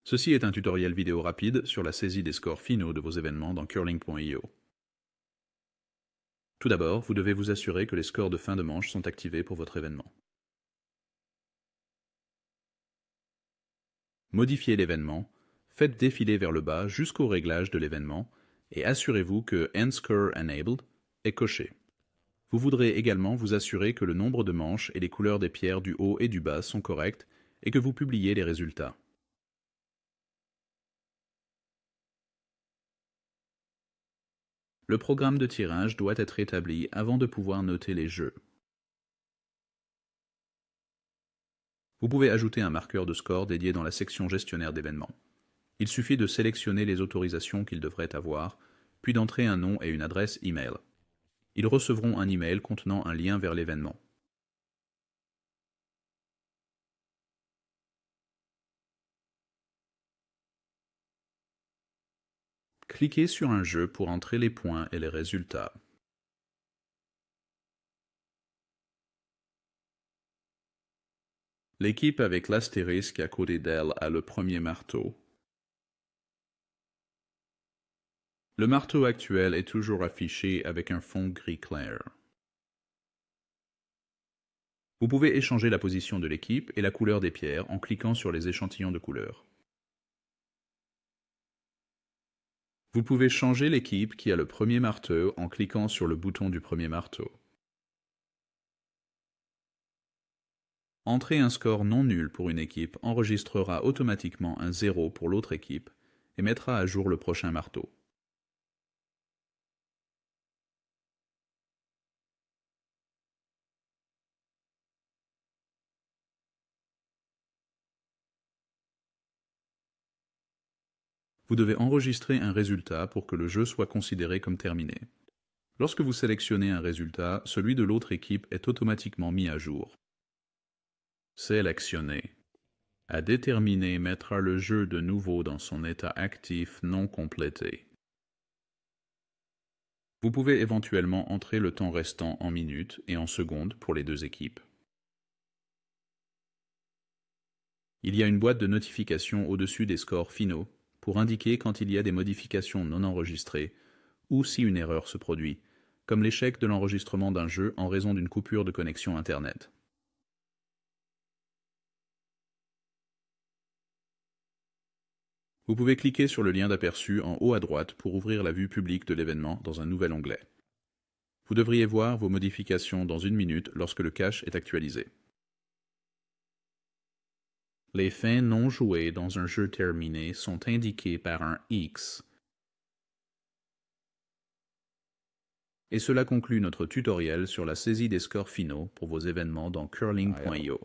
Ceci est un tutoriel vidéo rapide sur la saisie des scores finaux de vos événements dans Curling.io. Tout d'abord, vous devez vous assurer que les scores de fin de manche sont activés pour votre événement. Modifiez l'événement, faites défiler vers le bas jusqu'au réglage de l'événement et assurez-vous que End Score Enabled est coché. Vous voudrez également vous assurer que le nombre de manches et les couleurs des pierres du haut et du bas sont corrects et que vous publiez les résultats. Le programme de tirage doit être établi avant de pouvoir noter les jeux. Vous pouvez ajouter un marqueur de score dédié dans la section gestionnaire d'événements. Il suffit de sélectionner les autorisations qu'ils devraient avoir, puis d'entrer un nom et une adresse email. Ils recevront un email contenant un lien vers l'événement. Cliquez sur un jeu pour entrer les points et les résultats. L'équipe avec l'astérisque à côté d'elle a le premier marteau. Le marteau actuel est toujours affiché avec un fond gris clair. Vous pouvez échanger la position de l'équipe et la couleur des pierres en cliquant sur les échantillons de couleurs. Vous pouvez changer l'équipe qui a le premier marteau en cliquant sur le bouton du premier marteau. Entrer un score non nul pour une équipe enregistrera automatiquement un 0 pour l'autre équipe et mettra à jour le prochain marteau. Vous devez enregistrer un résultat pour que le jeu soit considéré comme terminé. Lorsque vous sélectionnez un résultat, celui de l'autre équipe est automatiquement mis à jour. Sélectionner. À déterminer mettra le jeu de nouveau dans son état actif non complété. Vous pouvez éventuellement entrer le temps restant en minutes et en secondes pour les deux équipes. Il y a une boîte de notification au-dessus des scores finaux pour indiquer quand il y a des modifications non enregistrées ou si une erreur se produit, comme l'échec de l'enregistrement d'un jeu en raison d'une coupure de connexion Internet. Vous pouvez cliquer sur le lien d'aperçu en haut à droite pour ouvrir la vue publique de l'événement dans un nouvel onglet. Vous devriez voir vos modifications dans 1 minute lorsque le cache est actualisé. Les fins non jouées dans un jeu terminé sont indiquées par un X. Et cela conclut notre tutoriel sur la saisie des scores finaux pour vos événements dans Curling.io.